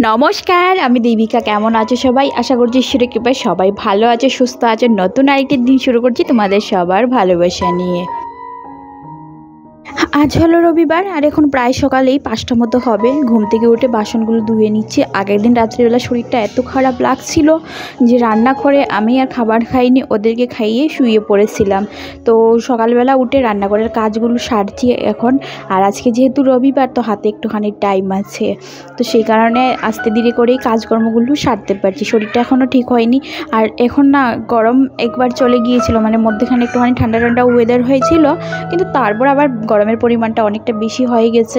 নমস্কার, আমি দেবিকা। কেমন আছো সবাই? আশা করছি ঈশ্বরের কৃপায় সবাই ভালো আছে, সুস্থ আছে। নতুন আরেকটি দিন শুরু করছি তোমাদের সবার ভালোবাসা নিয়ে। আজ হলো রবিবার, আর এখন প্রায় সকালেই 5টা মতো হবে। ঘুম থেকে উঠে বাসনগুলো ধুয়ে নিচ্ছি। আগের দিন রাত্রিবেলা শরীরটা এত খারাপ লাগছিল যে রান্না করে আমি আর খাবার খাইনি, ওদেরকে খাইয়ে শুয়ে পড়েছিলাম। তো সকালবেলা উঠে রান্নাঘরের কাজগুলো সারছি এখন। আর আজকে যেহেতু রবিবার, তো হাতে একটুখানি টাইম আছে, তো সেই কারণে আস্তে ধীরে করেই কাজকর্মগুলো সারতে পারছি। শরীরটা এখনও ঠিক হয়নি। আর এখন না গরম একবার চলে গিয়েছিল, মানে মধ্যেখানে একটুখানি ঠান্ডা ঠান্ডা ওয়েদার হয়েছিল, কিন্তু তারপর আবার গরমের পরিমাণটা অনেকটা বেশি হয়ে গেছে।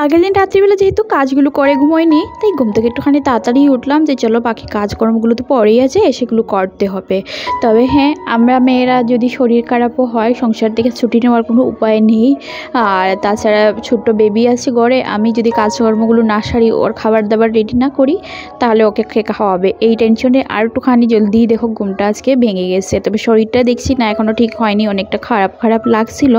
আগের দিন রাত্রিবেলা যেহেতু কাজগুলো করে ঘুমোয়নি, তাই ঘুম থেকে একটুখানি তাড়াতাড়ি উঠলাম যে চলো বাকি কাজকর্মগুলো তো পরেই আছে, সেগুলো করতে হবে। তবে হ্যাঁ, আমরা মেয়েরা যদি শরীর খারাপও হয়, সংসার থেকে ছুটি নেওয়ার কোনো উপায় নেই। আর তাছাড়া ছোট্ট বেবি আছে ঘরে, আমি যদি কাজকর্মগুলো না সারি, ওর খাবার দাবার রেডি না করি, তাহলে ওকে খাওয়াবে, এই টেনশনে আর একটুখানি জলদি দেখো ঘুমটা আজকে ভেঙে গেছে। তবে শরীরটা দেখছি না এখনও ঠিক হয়নি, অনেকটা খারাপ খারাপ লাগছিল।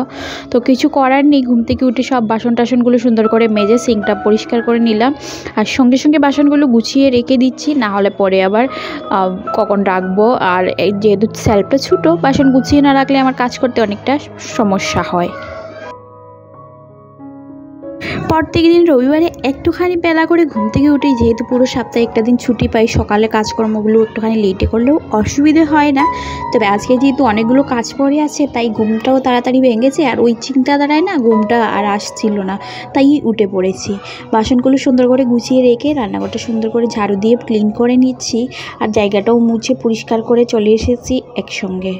তো কিছু করার নেই, ঘুম থেকে উঠে সব বাসন টাসনগুলো সুন্দর করে মেজে সিঙ্কটা পরিষ্কার করে নিলাম। আর সঙ্গে সঙ্গে বাসনগুলো গুছিয়ে রেখে দিচ্ছি, না হলে পরে আবার কখন রাখবো। আর যেহেতু স্যালফটা ছোটো, বাসন গুছিয়ে না রাখলে আমার কাজ করতে অনেকটা সমস্যা হয়। প্রত্যেক দিন রবিবারে একটুখানি বেলা করে ঘুম থেকে উঠি, যেহেতু পুরো সপ্তাহে একটা দিন ছুটি পাই, সকালে কাজকর্মগুলো একটুখানি লেটে করলেও অসুবিধে হয় না। তবে আজকে যেহেতু অনেকগুলো কাজ পড়ে আছে, তাই ঘুমটাও তাড়াতাড়ি ভেঙেছে। আর ওই চিন্তা দ্বারাই না ঘুমটা আর আসছিল না, তাই উঠে পড়েছি। বাসনগুলো সুন্দর করে গুছিয়ে রেখে রান্নাঘরটা সুন্দর করে ঝাড়ু দিয়ে ক্লিন করে নিচ্ছি। আর জায়গাটাও মুছে পরিষ্কার করে চলে এসেছি একসঙ্গে।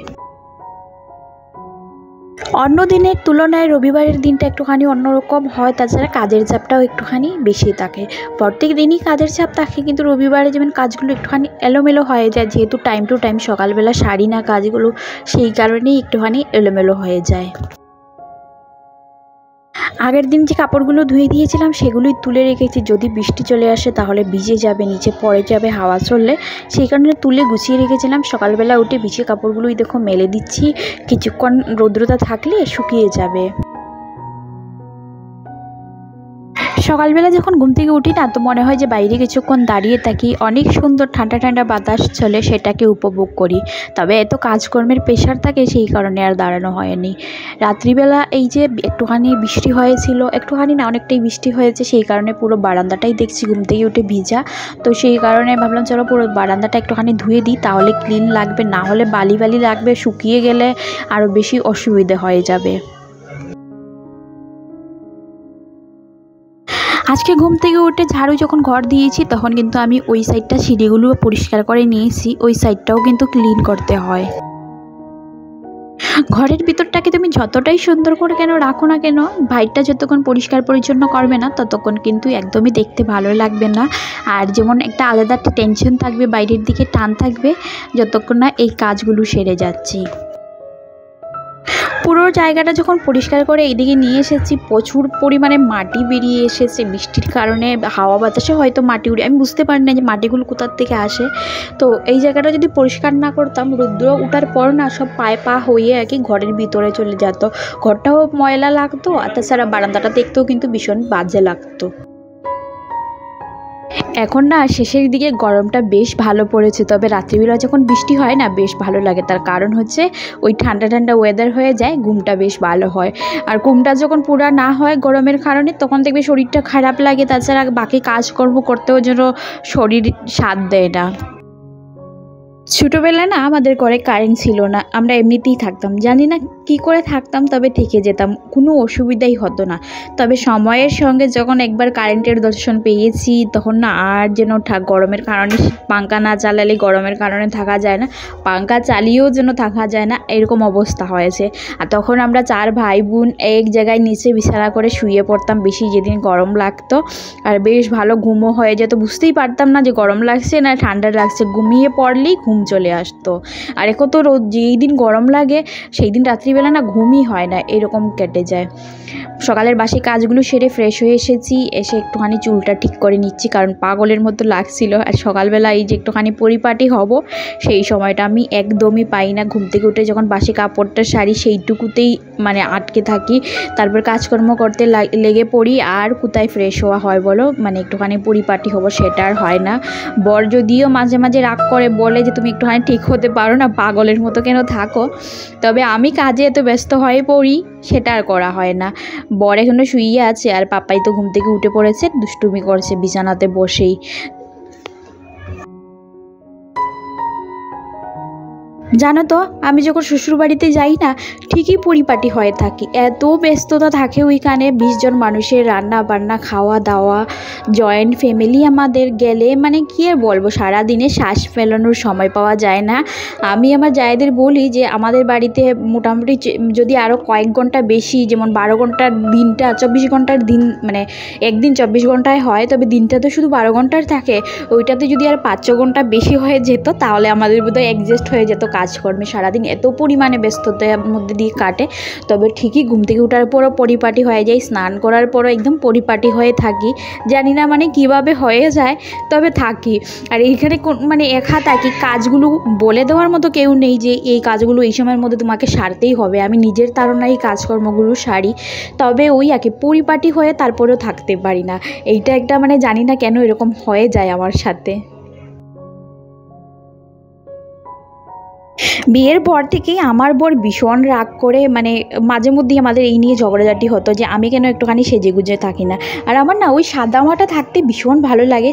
অন্য দিনের তুলনায় রবিবারের দিনটা একটুখানি অন্যরকম হয়। তাছাড়া কাজের চাপটাও একটুখানি বেশি থাকে। প্রত্যেক দিনই কাজের চাপ থাকে, কিন্তু রবিবারে যেমন কাজগুলো একটুখানি এলোমেলো হয়ে যায়, যেহেতু টাইম টু টাইম সকালবেলা সারি না কাজগুলো, সেই কারণেই একটুখানি এলোমেলো হয়ে যায়। আগের দিন যে কাপড়গুলো ধুয়ে দিয়েছিলাম, সেগুলোই তুলে রেখেছি। যদি বৃষ্টি চলে আসে তাহলে ভিজে যাবে, নিচে পড়ে যাবে হাওয়া চললে, সেই কারণে তুলে গুছিয়ে রেখেছিলাম। সকালবেলা উঠে ভিজে কাপড়গুলোই দেখো মেলে দিচ্ছি, কিছুক্ষণ রৌদ্রতা থাকলে শুকিয়ে যাবে। সকালবেলা যখন ঘুম থেকে উঠি না, তো মনে হয় যে বাইরে কিছুক্ষণ দাঁড়িয়ে থাকি, অনেক সুন্দর ঠান্ডা ঠান্ডা বাতাস চলে, সেটাকে উপভোগ করি। তবে এত কাজকর্মের প্রেশার থাকে, সেই কারণে আর দাঁড়ানো হয়নি। রাত্রিবেলা এই যে একটুখানি বৃষ্টি হয়েছিল, একটুখানি না অনেকটাই বৃষ্টি হয়েছে, সেই কারণে পুরো বারান্দাটাই দেখছি ঘুম থেকে উঠে ভিজা। তো সেই কারণে ভাবলাম চলো পুরো বারান্দাটা একটুখানি ধুয়ে দিই, তাহলে ক্লিন লাগবে, না হলে বালি বালি লাগবে, শুকিয়ে গেলে আরও বেশি অসুবিধে হয়ে যাবে। আজকে ঘুম থেকে উঠে ঝাড়ু যখন ঘর দিয়েছি, তখন কিন্তু আমি ওই সাইডটা সিঁড়িগুলো পরিষ্কার করে নিয়েছি, ওই সাইডটাও কিন্তু ক্লিন করতে হয়। ঘরের ভিতরটাকে তুমি যতটাই সুন্দর করে কেন রাখো না কেন, বাইরটা যতক্ষণ পরিষ্কার পরিচ্ছন্ন করবে না, ততক্ষণ কিন্তু একদমই দেখতে ভালো লাগবে না। আর যেমন একটা আলাদা একটা টেনশন থাকবে, বাইরের দিকে টান থাকবে, যতক্ষণ না এই কাজগুলো সেরে যাচ্ছি। পুরো জায়গাটা যখন পরিষ্কার করে এইদিকে নিয়ে এসেছি, প্রচুর পরিমাণে মাটি বেরিয়ে এসেছে বৃষ্টির কারণে। হাওয়া বাতাসে হয়তো মাটি উড়ে, আমি বুঝতে পারি না যে মাটিগুলো কোথার থেকে আসে। তো এই জায়গাটা যদি পরিষ্কার না করতাম, রৌদ্র ওঠার পর না সব পায়ে পা হয়ে আর কি ঘরের ভিতরে চলে যেত, ঘরটাও ময়লা লাগতো। আর তাছাড়া বারান্দাটা দেখতেও কিন্তু ভীষণ বাজে লাগতো। এখন না শেষের দিকে গরমটা বেশ ভালো পড়েছে, তবে রাত্রিবেলা যখন বৃষ্টি হয় না বেশ ভালো লাগে। তার কারণ হচ্ছে ওই ঠান্ডা ঠান্ডা ওয়েদার হয়ে যায়, ঘুমটা বেশ ভালো হয়। আর ঘুমটা যখন পুরা না হয় গরমের কারণে, তখন দেখবে শরীরটা খারাপ লাগে। তাছাড়া বাকি কাজকর্ম করতেও যেন শরীর সাথ দেয় না। ছোটোবেলা না আমাদের ঘরে কারেন্ট ছিল না, আমরা এমনিতেই থাকতাম, জানি না কি করে থাকতাম, তবে থেকে যেতাম, কোনো অসুবিধাই হতো না। তবে সময়ের সঙ্গে যখন একবার কারেন্টের দর্শন পেয়েছি, তখন না আর যেন গরমের কারণে পাঙ্খা না চালালে গরমের কারণে থাকা যায় না, পাঙ্খা চালিয়েও যেন থাকা যায় না, এরকম অবস্থা হয়েছে। আর তখন আমরা 4 ভাই বোন এক জায়গায় নিচে বিছানা করে শুয়ে পড়তাম, বেশি যেদিন গরম লাগতো, আর বেশ ভালো ঘুমও হয়ে যেত, বুঝতেই পারতাম না যে গরম লাগছে না ঠান্ডা লাগছে, ঘুমিয়ে পড়লেই ঘুম চলে আসতো। আর এখন তো রোদ যেই দিন গরম লাগে সেই দিন রাত্রিবেলা না ঘুমই হয় না, এরকম কেটে যায়। সকালের বাসি কাজগুলো সেরে ফ্রেশ হয়ে এসেছি, এসে একটুখানি চুলটা ঠিক করে নিচ্ছি, কারণ পাগলের মতো লাগছিল। আর সকালবেলা এই যে একটুখানি পরিপাটি হব সেই সময়টা আমি একদমই পাই না। ঘুম থেকে উঠে যখন বাসি কাপড়টা সারি সেইটুকুতেই মানে আটকে থাকি, তারপর কাজকর্ম করতে লেগে পড়ি। আর কোথায় ফ্রেশ হওয়া হয় বলো, মানে একটুখানি পরিপাটি হব সেটা আর হয় না। বর যদিও মাঝে মাঝে রাগ করে, বলে যে তুমি একটুখানি ঠিক হতে পারো না, পাগলের মতো কেন থাকো, তবে আমি কাজে এত ব্যস্ত হয়ে পড়ি সেটা আর করা হয় না। বর এখনো শুয়ে আছে আর পাপাই তো ঘুম থেকে উঠে পড়েছে, দুষ্টুমি করছে বিছানাতে বসেই। জানো তো, আমি যখন শ্বশুরবাড়িতে যাই না ঠিকই পরিপাটি হয়ে থাকি। এত ব্যস্ততা থাকে ওইখানে, 20 জন মানুষের রান্না বান্না, খাওয়া দাওয়া, জয়েন্ট ফ্যামিলি আমাদের, গেলে মানে কি আর বলবো, সারাদিনে শ্বাস ফেলানোর সময় পাওয়া যায় না। আমি আমার জায়েদের বলি যে আমাদের বাড়িতে মোটামুটি যদি আরও কয়েক ঘন্টা বেশি, যেমন 12 ঘন্টার দিনটা 24 ঘন্টার দিন, মানে একদিন 24 ঘন্টায় হয়, তবে দিনটা তো শুধু 12 ঘন্টার থাকে, ওইটাতে যদি আর 5-6 ঘন্টা বেশি হয়ে যেত তাহলে আমাদের বোধহয় অ্যাডজাস্ট হয়ে যেত। কাজকর্মে সারাদিন এত পরিমাণে ব্যস্ততার মধ্যে দিয়ে কাটে, তবে ঠিকই ঘুম থেকে ওঠার পরও পরিপাটি হয়ে যায়, স্নান করার পরও একদম পরিপাটি হয়ে থাকি। জানি না মানে কিভাবে হয়ে যায়, তবে থাকি। আর এইখানে মানে একা থাকি, কাজগুলো বলে দেওয়ার মতো কেউ নেই যে এই কাজগুলো এই সময়ের মধ্যে তোমাকে সারতেই হবে। আমি নিজের তাড়নায় কাজকর্মগুলো সারি, তবে ওই আর কি পরিপাটি হয়ে তারপরেও থাকতে পারি না। এইটা একটা মানে জানি না কেন এরকম হয়ে যায় আমার সাথে। বিয়ের পর থেকেই আমার বর ভীষণ রাগ করে, মানে মাঝে মধ্যেই আমাদের এই নিয়ে ঝগড়াঝাটি হতো যে আমি কেন একটুখানি সেজে গুজে থাকি না। আর আমার না ওই সাদা মাটা থাকতে ভীষণ ভালো লাগে।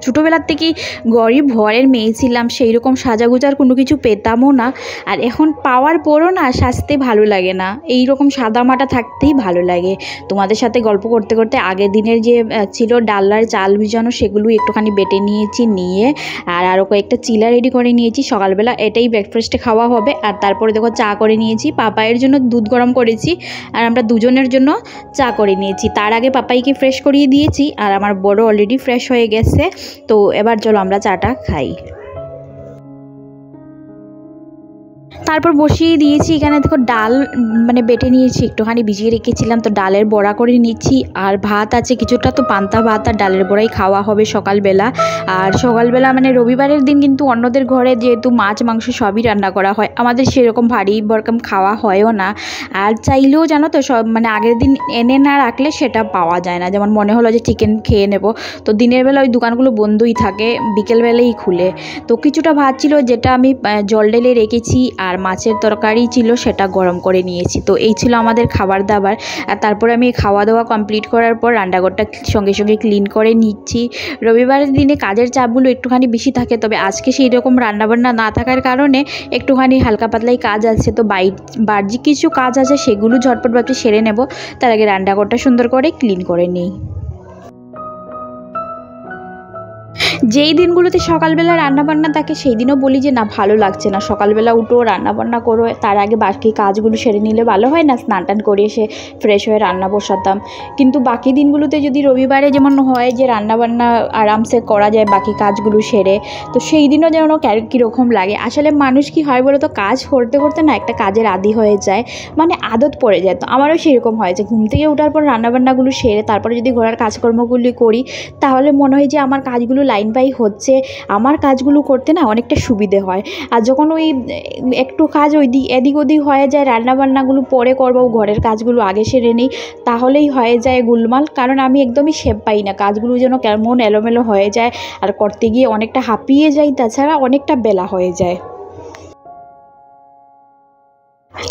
ছোটোবেলার থেকেই গরিব ঘরের মেয়ে ছিলাম, সেই রকম সাজাগুজার কোনো কিছু পেতামও না। আর এখন পাওয়ার পরও না সাজতে ভালো লাগে না, এই রকম সাদা মাটা থাকতেই ভালো লাগে। তোমাদের সাথে গল্প করতে করতে আগের দিনের যে ছিল ডাল্লার চাল ভিজানো, সেগুলো একটুখানি বেটে নিয়েছি, নিয়ে আর আরও কয়েকটা চিলা রেডি করে নিয়েছি। সকালবেলা এটাই ব্রেকফাস্টে খাওয়া হবে। আর তারপরে দেখো চা করে নিয়েছি, পাপাইয়ের জন্য দুধ গরম করেছি আর আমরা দুজনের জন্য চা করে নিয়েছি। তার আগে পাপাইকে ফ্রেশ করিয়ে দিয়েছি আর আমার বড় অলরেডি ফ্রেশ হয়ে গেছে। তো এবার চলো আমরা চাটা খাই। তারপর বসিয়ে দিয়েছি। এখানে দেখো ডাল মানে বেটে নিয়েছি, একটুখানি ভিজিয়ে রেখেছিলাম, তো ডালের বড়া করে নিচ্ছি। আর ভাত আছে কিছুটা, তো পান্তা ভাত আর ডালের বড়াই খাওয়া হবে সকালবেলা। আর সকালবেলা মানে রবিবারের দিন কিন্তু অন্যদের ঘরে যেহেতু মাছ মাংস সবই রান্না করা হয়, আমাদের সেরকম ভারী ভরকম খাওয়া হয়ও না। আর চাইলেও জানো তো সব মানে আগের দিন এনে না রাখলে সেটা পাওয়া যায় না। যেমন মনে হলো যে চিকেন খেয়ে নেব, তো দিনের বেলা ওই দোকানগুলো বন্ধই থাকে, বিকেলবেলাই খুলে। তো কিছুটা ভাত ছিল যেটা আমি জল ঢেলে রেখেছি, আর মাছের তরকারি ছিল সেটা গরম করে নিয়েছি। তো এই ছিল আমাদের খাবার দাবার। আর তারপরে আমি খাওয়া দাওয়া কমপ্লিট করার পর রান্নাঘরটা সঙ্গে সঙ্গে ক্লিন করে নিচ্ছি। রবিবারের দিনে কাজের চাপগুলো একটুখানি বেশি থাকে, তবে আজকে সেই রকম রান্নাবান্না না থাকার কারণে একটুখানি হালকা পাতলাই কাজ আছে। তো বাহ্যিক কিছু কাজ আছে, সেগুলো ঝটপট ভাবে সেরে নেব। তার আগে রান্নাঘরটা সুন্দর করে ক্লিন করে নিই। যেই দিনগুলোতে সকালবেলা রান্নাবান্না থাকে সেই দিনও বলি যে না ভালো লাগছে না, সকালবেলা উঠো রান্নাবান্না করো, তার আগে বাকি কাজগুলো সেরে নিলে ভালো হয় না, স্নান টান করে এসে ফ্রেশ হয়ে রান্না বসাতাম। কিন্তু বাকি দিনগুলোতে যদি রবিবারে যেমন হয় যে রান্নাবান্না আরামসে করা যায় বাকি কাজগুলো সেরে, তো সেই দিনও যেন কীরকম লাগে। আসলে মানুষ কি হয় বলো তো, কাজ করতে করতে না একটা কাজের আদি হয়ে যায়, মানে আদত পড়ে যায়। তো আমারও সেরকম হয় যে ঘুম থেকে ওঠার পর রান্নাবান্নাগুলো সেরে তারপরে যদি ঘোরার কাজকর্মগুলি করি, তাহলে মনে হয় যে আমার কাজগুলো লাইন বাই হচ্ছে, আমার কাজগুলো করতে না অনেকটা সুবিধে হয়। আর যখন ওই একটু কাজ এদিক ওদিক হয়ে যায়, রান্নাবান্নাগুলো পরে করবো, ঘরের কাজগুলো আগে সেরে নিই, তাহলেই হয়ে যায় গোলমাল। কারণ আমি একদমই শেপ পাই না, কাজগুলো যেন কেমন এলোমেলো হয়ে যায়, আর করতে গিয়ে অনেকটা হাঁপিয়ে যাই, তাছাড়া অনেকটা বেলা হয়ে যায়।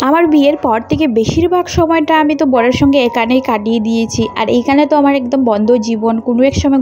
আমার বিয়ের পর থেকে বেশিরভাগ সময়টা আমি তো বরের সঙ্গে এখানেই কাটিয়ে দিয়েছি। আর এইখানে তো আমার একদম বন্ধ জীবন, কোনো এক সময়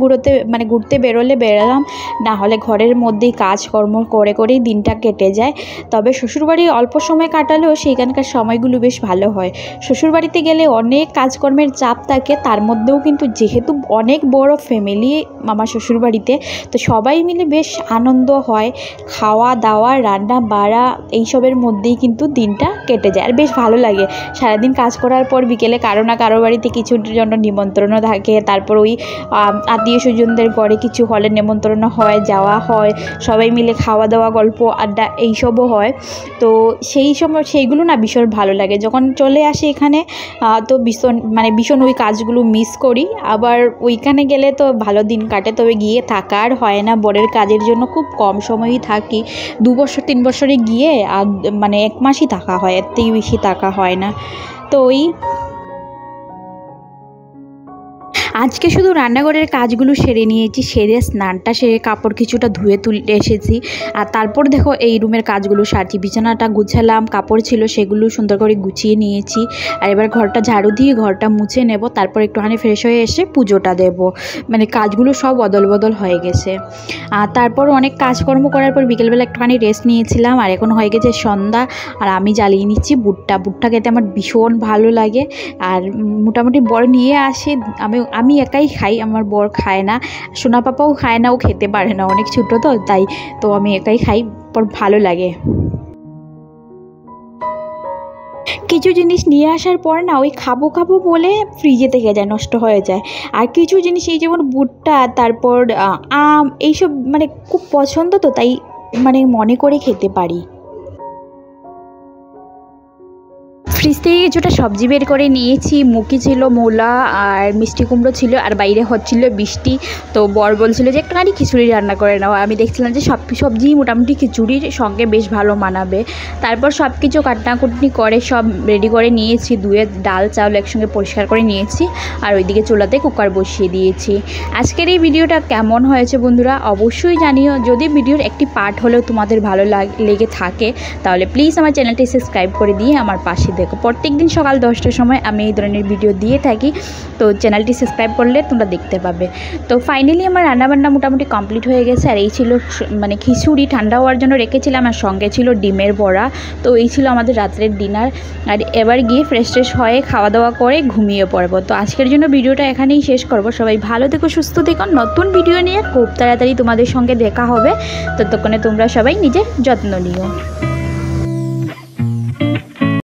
ঘুরতে বেরোলে বেরোলাম, না হলে ঘরের মধ্যেই কাজকর্ম করে করেই দিনটা কেটে যায়। তবে শ্বশুরবাড়ি অল্প সময় কাটালেও সেইখানকার সময়গুলো বেশ ভালো হয়। শ্বশুরবাড়িতে গেলে অনেক কাজকর্মের চাপ থাকে, তার মধ্যেও কিন্তু যেহেতু অনেক বড় ফ্যামিলি আমার শ্বশুরবাড়িতে, তো সবাই মিলে বেশ আনন্দ হয়, খাওয়া দাওয়া রান্না বাড়া এইসবের মধ্যেই কিন্তু দিনটা কেটে কেটে যায় আর বেশ ভালো লাগে। সারাদিন কাজ করার পর বিকেলে কারো না কারো বাড়িতে কিছুর জন্য নিমন্ত্রণ থাকে, তারপর ওই আত্মীয় স্বজনদের ঘরে কিছু হলে নিমন্ত্রণ হয়, যাওয়া হয়, সবাই মিলে খাওয়া দাওয়া গল্প আড্ডা এইসবও হয়। তো সেই সময় সেইগুলো না ভীষণ ভালো লাগে। যখন চলে আসি এখানে তো ভীষণ ওই কাজগুলো মিস করি। আবার ওইখানে গেলে তো ভালো দিন কাটে, তবে গিয়ে থাকা আর হয় না। বরের কাজের জন্য খুব কম সময়ই থাকি, 2 বছর 3 বছরে গিয়ে আর 1 মাসই থাকা হয়, এর থেকে বেশি থাকা হয় না। তো ওই আজকে শুধু রান্নাঘরের কাজগুলো সেরে নিয়েছি, সেরে স্নানটা সেরে কাপড় কিছুটা ধুয়ে তুলে এসেছি। আর তারপর দেখো এই রুমের কাজগুলো সারছি, বিছানাটা গুছালাম, কাপড় ছিল সেগুলো সুন্দর করে গুছিয়ে নিয়েছি। আর এবার ঘরটা ঝাড়ু দিয়ে ঘরটা মুছে নেব, তারপর একটুখানি ফ্রেশ হয়ে এসে পুজোটা দেব। কাজগুলো সব অদল বদল হয়ে গেছে। আর তারপর অনেক কাজকর্ম করার পর বিকেলবেলা একটুখানি রেস্ট নিয়েছিলাম। আর এখন হয়ে গেছে সন্ধ্যা, আর আমি জ্বালিয়ে নিচ্ছি ভুট্টা খেতে আমার ভীষণ ভালো লাগে। আর মোটামুটি বড় নিয়ে আসে, আমি একাই খাই, আমার বর খায় না, সোনা পাপাও খায় না, ও খেতে পারে না, অনেক ছোটো তো তাই। তো আমি একাই খাই, পর ভালো লাগে। কিছু জিনিস নিয়ে আসার পর না ওই খাবো বলে ফ্রিজে থেকে যায়, নষ্ট হয়ে যায়। আর কিছু জিনিস এই যেমন ভুট্টা, তারপর আম, এইসব খুব পছন্দ, তো তাই মনে করে খেতে পারি। ফ্রিজ থেকে কিছুটা সবজি বের করে নিয়েছি, মুখি ছিল, মূলা আর মিষ্টি কুমড়ো ছিল, আর বাইরে হচ্ছিল বৃষ্টি। তো বর বলছিল যে একটুখানি খিচুড়ি রান্না করে নাও। আমি দেখছিলাম যে সব সবজি মোটামুটি খিচুড়ির সঙ্গে বেশ ভালো মানাবে। তারপর সব কিছু কাটনাকুটনি করে সব রেডি করে নিয়েছি, ধুয়ে ডাল চাউল একসঙ্গে পরিষ্কার করে নিয়েছি। আর ওইদিকে চুলাতে কুকার বসিয়ে দিয়েছি। আজকের এই ভিডিওটা কেমন হয়েছে বন্ধুরা অবশ্যই জানিও। যদি ভিডিওর একটি পার্ট হলেও তোমাদের ভালো লেগে থাকে তাহলে প্লিজ আমার চ্যানেলটি সাবস্ক্রাইব করে দিয়ে আমার পাশে দেখো। প্রত্যেক দিন সকাল 10টার সময় আমি এই ধরনের ভিডিও দিয়ে থাকি, তো চ্যানেলটি সাবস্ক্রাইব করলে তোমরা দেখতে পাবে। তো ফাইনালি আমার রান্নাবান্না মোটামুটি কমপ্লিট হয়ে গেছে। আর এই ছিল খিচুড়ি, ঠান্ডা হওয়ার জন্য রেখেছিলাম, আর সঙ্গে ছিল ডিমের বড়া। তো এই ছিল আমাদের রাত্রের ডিনার। আর এবার গিয়ে ফ্রেশ হয়ে খাওয়া দাওয়া করে ঘুমিয়ে পড়বো। তো আজকের জন্য ভিডিওটা এখানেই শেষ করব। সবাই ভালো থেকো, সুস্থ থেকো। নতুন ভিডিও নিয়ে খুব তাড়াতাড়ি তোমাদের সঙ্গে দেখা হবে। ততক্ষণে তোমরা সবাই নিজের যত্ন নিও।